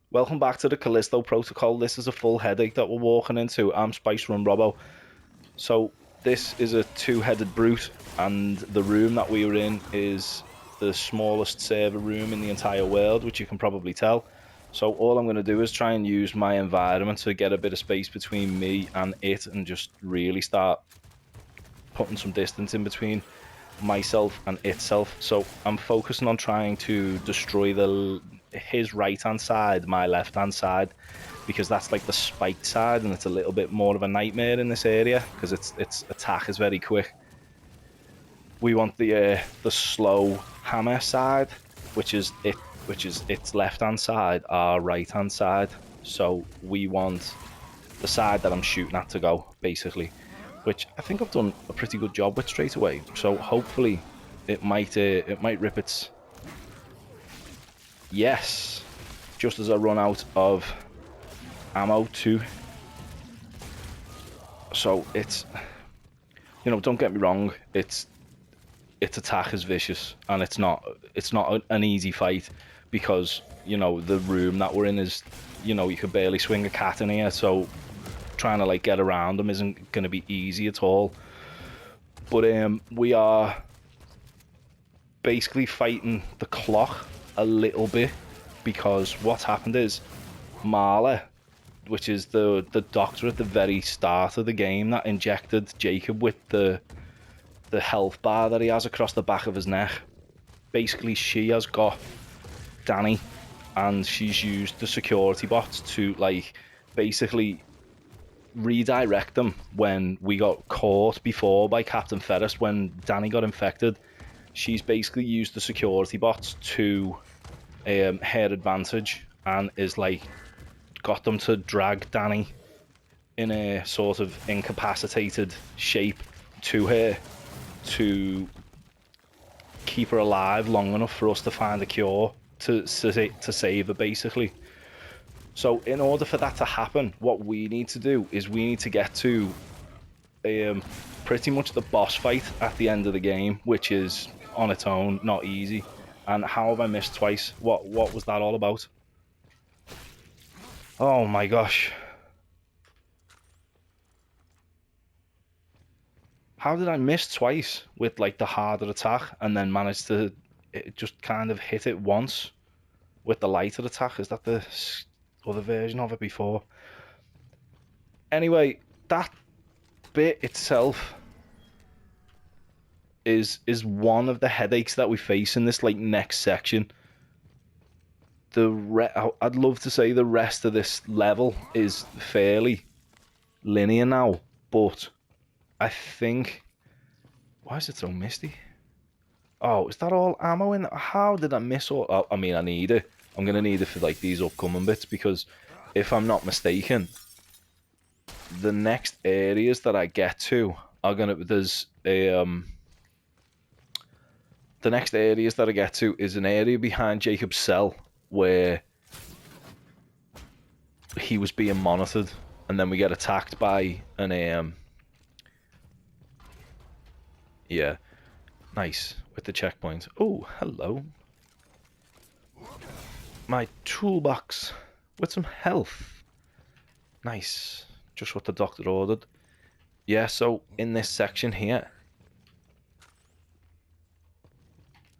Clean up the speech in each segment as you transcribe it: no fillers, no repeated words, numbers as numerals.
Welcome back to the Callisto Protocol. This is a full headache that we're walking into. I'm Spice from Robbo. So this is a two-headed brute, and the room that we were in is the smallest server room in the entire world, which you can probably tell. So all I'm going to do is try and use my environment to get a bit of space between me and it, and just really start putting some distance in between myself and itself. So I'm focusing on trying to destroy his right hand side, my left hand side, because that's like the spiked side, and it's a little bit more of a nightmare in this area because its attack is very quick. We want the slow hammer side, which is its left hand side, our right hand side. So we want the side that I'm shooting at to go, basically, which I think I've done a pretty good job with straight away. So hopefully it might rip its... Yes, just as I run out of ammo too. So it's, don't get me wrong, its attack is vicious, and it's not an easy fight, because the room that we're in is, you could barely swing a cat in here, so trying to like get around them isn't going to be easy at all. But we are basically fighting the clock a little bit, because what's happened is Mahler, which is the doctor at the very start of the game that injected Jacob with the health bar that he has across the back of his neck, basically she has got Dani, and she's used the security bots to like basically redirect them when we got caught before by Captain Ferris when Dani got infected. She's basically used the security bots to her advantage, and is like got them to drag Dani in a sort of incapacitated shape to her to keep her alive long enough for us to find a cure to save her, basically. So in order for that to happen, what we need to do is we need to get to pretty much the boss fight at the end of the game, which is on its own not easy. And how have I missed twice? What was that all about? Oh my gosh. How did I miss twice with like the harder attack and then manage to just kind of hit it once with the lighter attack? Is that the other version of it before? Anyway, that bit itself is one of the headaches that we face in this like next section. I'd love to say the rest of this level is fairly linear now, but I think... Why is it so misty? Oh, is that all ammo in? How did I miss all... Oh, I mean, I need it. I'm gonna need it for like these upcoming bits, because if I'm not mistaken, the next areas that I get to are gonna... There's a the next areas that I get to is an area behind Jacob's cell where he was being monitored, and then we get attacked by an yeah, nice, with the checkpoint. Oh, hello. My toolbox with some health. Nice, just what the doctor ordered. Yeah, so in this section here,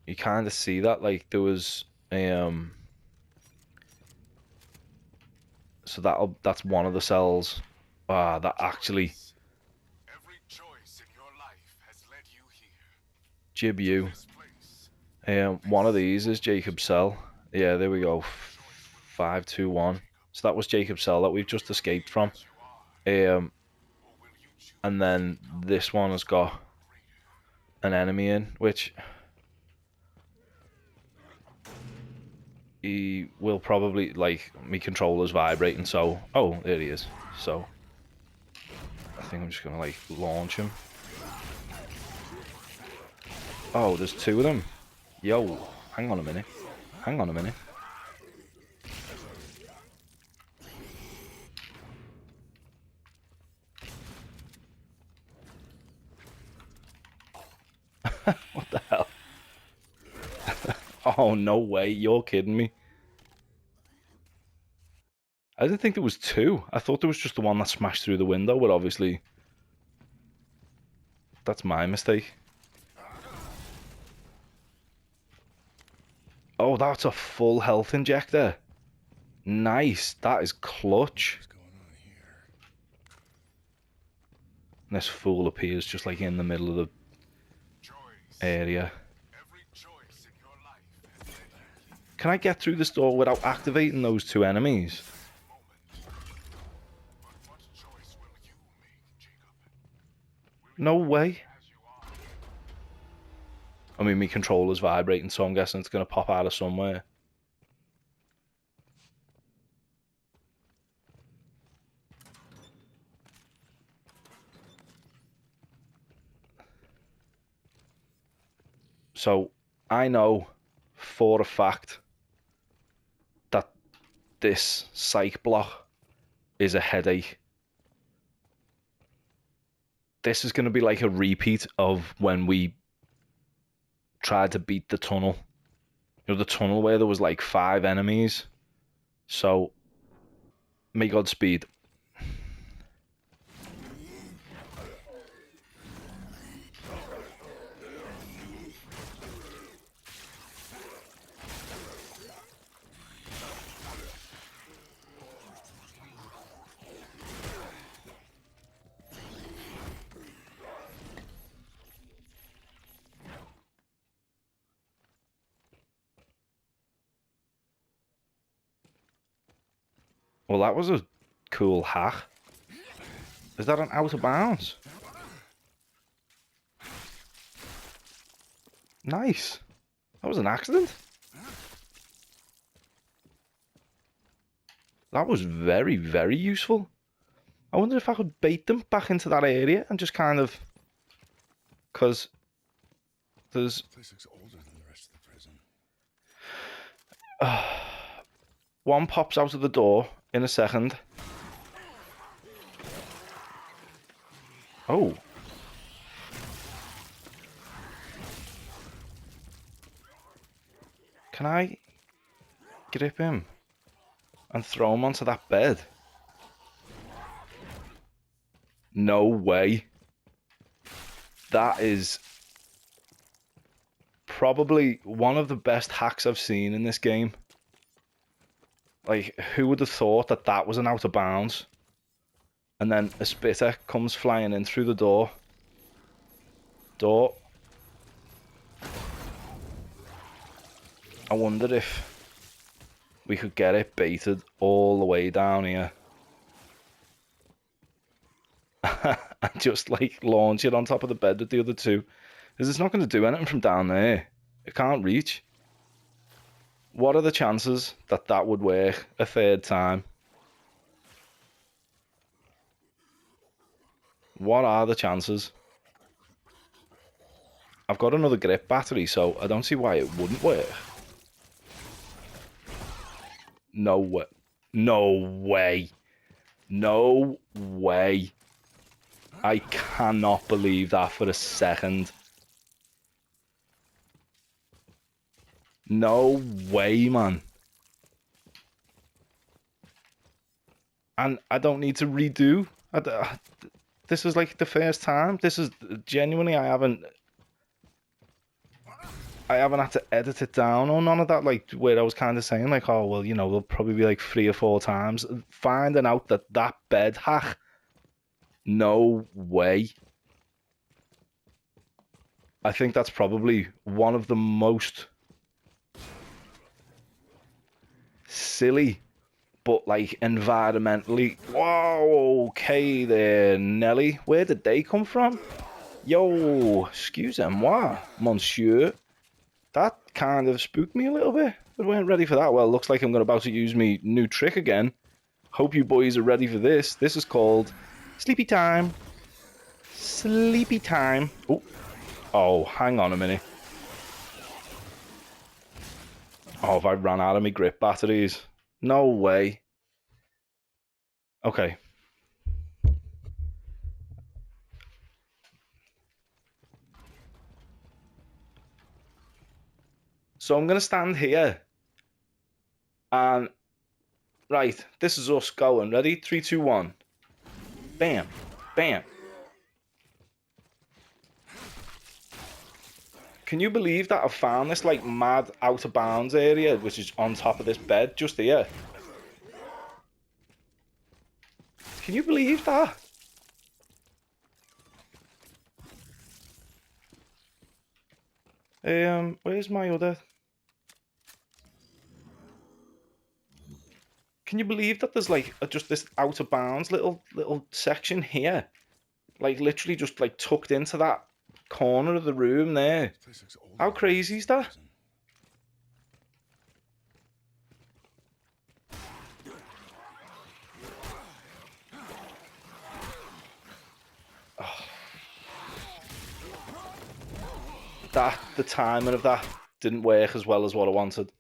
you kind of see that like there was so that's one of the cells that actually Every choice in your life has led you here. jib you. This place. One of these is Jacob's cell. Yeah, there we go. 521. So that was Jacob's cell that we've just escaped from. And then this one has got an enemy in, which he will probably, like, my controller's vibrating, so... Oh, there he is. So I think I'm just gonna like launch him. Oh, there's two of them. Yo, hang on a minute. Hang on a minute. What the hell? Oh, no way. You're kidding me. I didn't think there was two. I thought there was just the one that smashed through the window, but obviously that's my mistake. Oh, that's a full health injector. Nice. That is clutch. What's going on here? And this fool appears just like in the middle of the Choice. area. Every choice in your life has led you here. Can I get through this door without activating those two enemies? Moment. But what choice will you make, Jacob? No way. As you are. I mean, my controller's vibrating, so I'm guessing it's going to pop out of somewhere. So, I know for a fact that this psych block is a headache. This is going to be like a repeat of when we tried to beat the tunnel. You know, the tunnel where there was like 5 enemies. So, may Godspeed. Well, that was a cool hack. Is that an out of bounds? Nice. That was an accident. That was very, very useful. I wonder if I could bait them back into that area and just kind of... Because there's... This place looks older than the rest of the prison. One pops out of the door in a second. Oh. Can I grip him and throw him onto that bed? No way. That is probably one of the best hacks I've seen in this game. Like, who would have thought that that was an out of bounds? And then a spitter comes flying in through the door. I wonder if we could get it baited all the way down here. And just like launch it on top of the bed with the other two. Because it's not going to do anything from down there. It can't reach. What are the chances that that would work a third time? What are the chances? I've got another grip battery, so I don't see why it wouldn't work. No way. No way. No way. I cannot believe that for a second. No way, man. And I don't need to redo. This is like the first time. This is genuinely, I haven't had to edit it down or none of that. Like, where I was kind of saying, like, oh, well, you know, there'll probably be like 3 or 4 times. Finding out that that bed hack. No way. I think that's probably one of the most silly, but like environmentally. Whoa, okay there, Nelly. Where did they come from? Yo, excusez-moi, monsieur. That kind of spooked me a little bit. I weren't ready for that. Well, looks like I'm about to use me new trick again. Hope you boys are ready for this. This is called Sleepy Time. Sleepy Time. Oh, hang on a minute. Oh, have I ran out of my grip batteries? No way. Okay. So I'm going to stand here and Right, this is us going. Ready? 3, 2, 1. Bam. Bam. Can you believe that I found this like mad out of bounds area, which is on top of this bed just here? Can you believe that? Where's my other? Can you believe that there's like just this out of bounds little section here, like literally just like tucked into that corner of the room there? How crazy is that? Oh. The timing of that didn't work as well as what I wanted.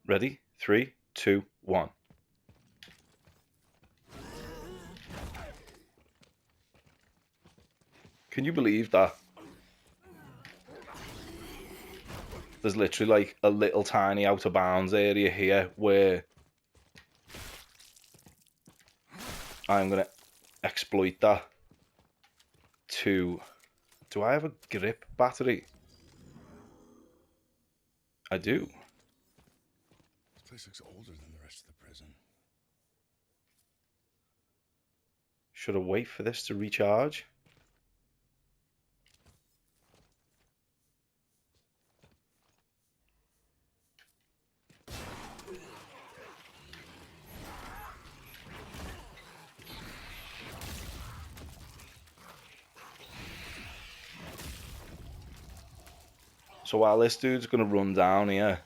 Ready? 3, 2, 1. Can you believe that? There's literally like a little tiny out of bounds area here where I'm going to exploit that to... Do I have a grip battery? I do. This place looks older than the rest of the prison. Should I wait for this to recharge? So while this dude's going to run down here,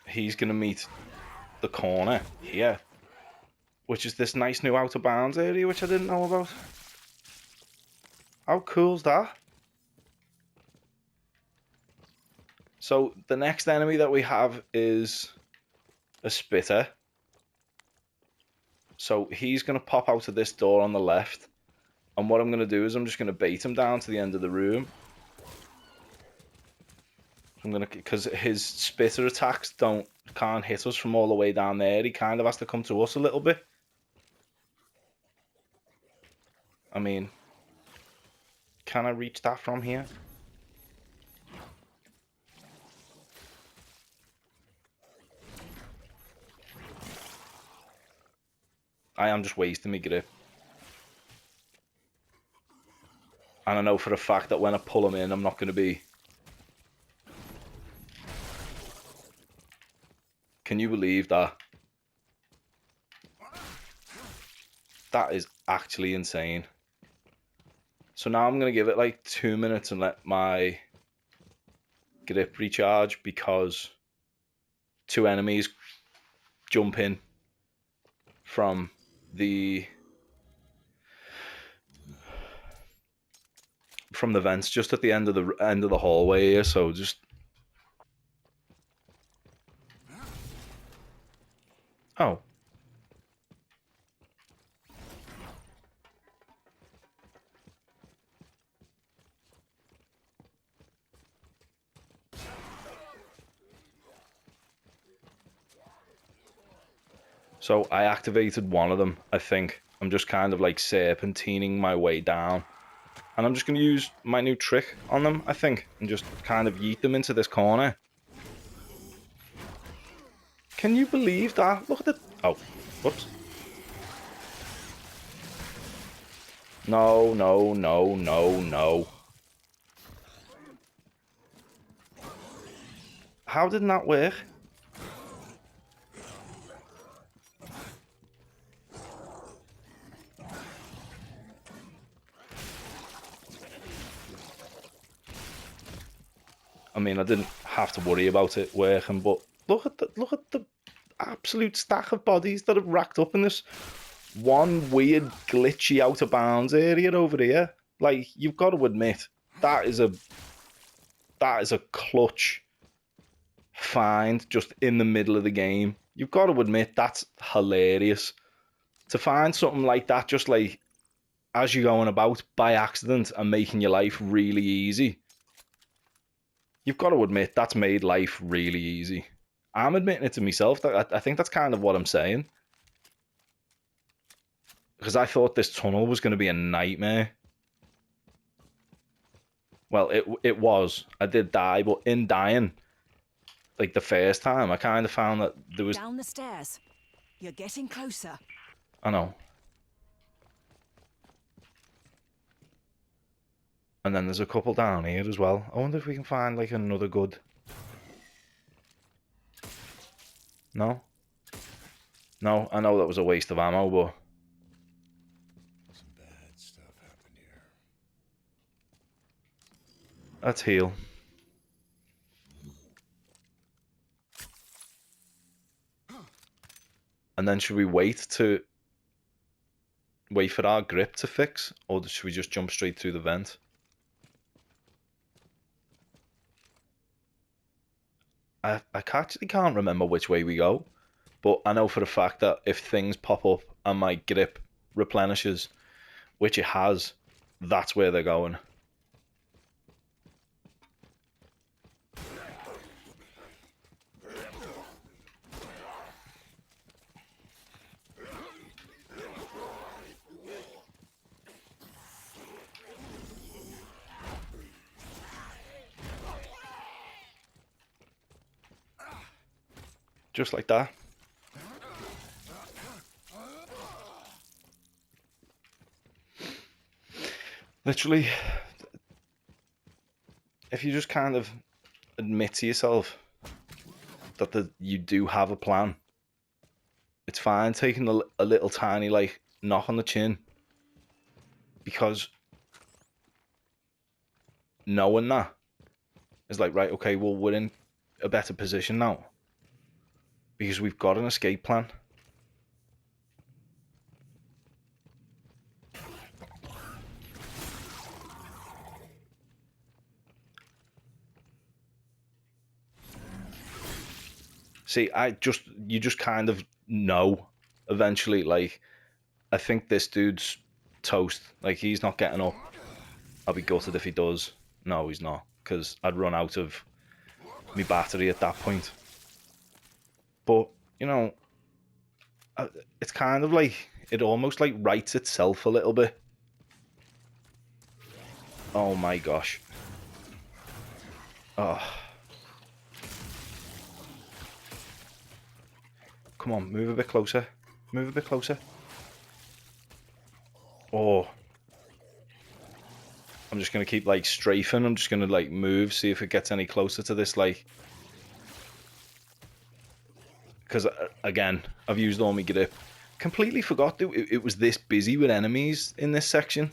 he's going to meet the corner here, which is this nice new out of bounds area, which I didn't know about. How cool's that? So the next enemy that we have is a spitter. So he's going to pop out of this door on the left. And what I'm going to do is I'm just going to bait him down to the end of the room. I'm going to, because his spitter attacks can't hit us from all the way down there. He kind of has to come to us a little bit. I mean, can I reach that from here? I am just wasting my grip. And I know for a fact that when I pull him in, I'm not going to be... Can you believe that? That is actually insane. So now I'm going to give it like 2 minutes and let my grip recharge, because 2 enemies jump in from the vents just at the end of the hallway here. So just... Oh. So I activated one of them, I think. I'm just kind of like serpentining my way down. And I'm just going to use my new trick on them, I think. And just kind of yeet them into this corner. Can you believe that? Look at it. Oh, whoops. No, no, no, no, no. How did that work? I mean, I didn't have to worry about it working, but look at the absolute stack of bodies that have racked up in this one weird glitchy out of bounds area over here. Like, you've got to admit, that is a clutch find just in the middle of the game. You've got to admit that's hilarious. To find something like that just like as you're going about by accident and making your life really easy. You've got to admit that's made life really easy. I'm admitting it to myself. I think that's kind of what I'm saying. Because I thought this tunnel was going to be a nightmare. Well, it was. I did die, but in dying, like the first time, I kind of found that there was... Down the stairs. You're getting closer. I know. And then there's a couple down here as well. I wonder if we can find like another good... No? No, I know that was a waste of ammo, but... Some bad stuff happened here. Let's heal. And then should we wait for our grip to fix? Or should we just jump straight through the vent? I actually can't remember which way we go. But I know for a fact that if things pop up and my grip replenishes, which it has, that's where they're going. Just like that. Literally, if you just kind of admit to yourself that you do have a plan, it's fine taking a little tiny like knock on the chin, because knowing that is like, right, okay, well, we're in a better position now because we've got an escape plan. See, you just kind of know eventually, like, I think this dude's toast. Like, he's not getting up. I'll be gutted if he does. No, he's not, because I'd run out of my battery at that point. But, you know, it's kind of like, it almost like writes itself a little bit. Oh my gosh. Oh. Come on, move a bit closer. Move a bit closer. Oh. I'm just going to keep, like, strafing. I'm just going to, like, move, see if it gets any closer to this, like... Because, again, I've used all my grip. Completely forgot that it was this busy with enemies in this section.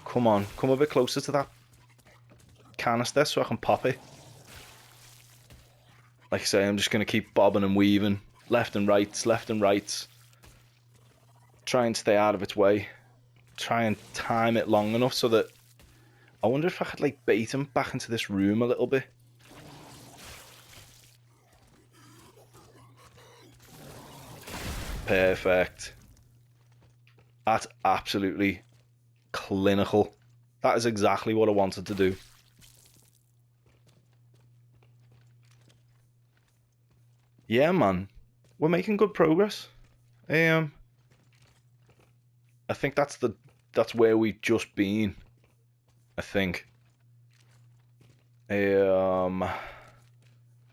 Come on, come a bit closer to that canister so I can pop it. Like I say, I'm just going to keep bobbing and weaving. Left and right, left and right. Try and stay out of its way. Try and time it long enough so that... I wonder if I could, like, bait him back into this room a little bit. Perfect. That's absolutely clinical. That is exactly what I wanted to do. Yeah, man. We're making good progress. I think that's where we've just been. I think.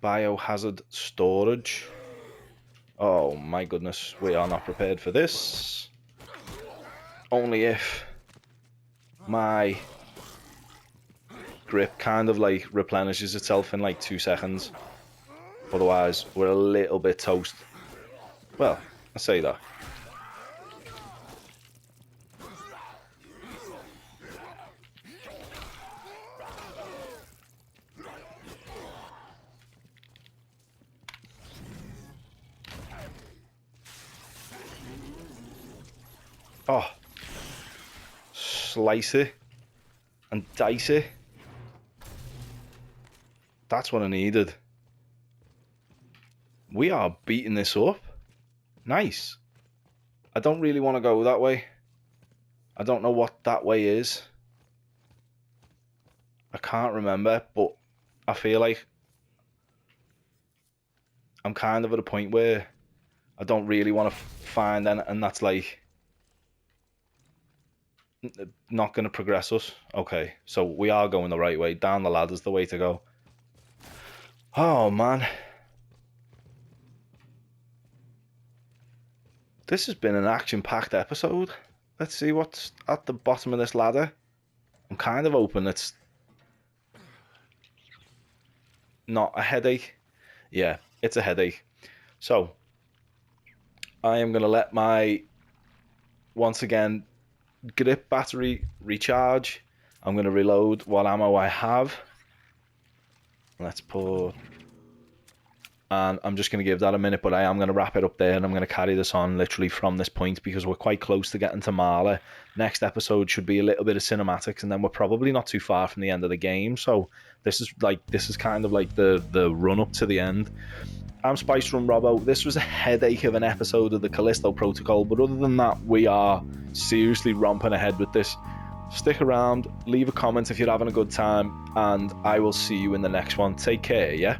Biohazard Storage. Oh my goodness, we are not prepared for this. Only if my grip kind of like replenishes itself in like 2 seconds. Otherwise, we're a little bit toast. Well, I say that. Oh, slice it and dice it. That's what I needed. We are beating this up. Nice. I don't really want to go that way. I don't know what that way is. I can't remember, but I feel like I'm kind of at a point where I don't really want to find anything that's like not going to progress us. Okay, so we are going the right way. Down the ladder's the way to go. Oh man, this has been an action-packed episode. Let's see what's at the bottom of this ladder. I'm kind of hoping it's not a headache. Yeah, it's a headache. So I am going to let my, once again, grip battery recharge. I'm going to reload what ammo I have. Let's put, and I'm just going to give that a minute, but I am going to wrap it up there, and I'm going to carry this on literally from this point because we're quite close to getting to Mahler. Next episode should be a little bit of cinematics, and then we're probably not too far from the end of the game. So this is kind of like the run up to the end. I'm Spice from Robbo. This was a headache of an episode of the Callisto Protocol, but other than that, we are seriously romping ahead with this. Stick around, leave a comment if you're having a good time, and I will see you in the next one. Take care, yeah?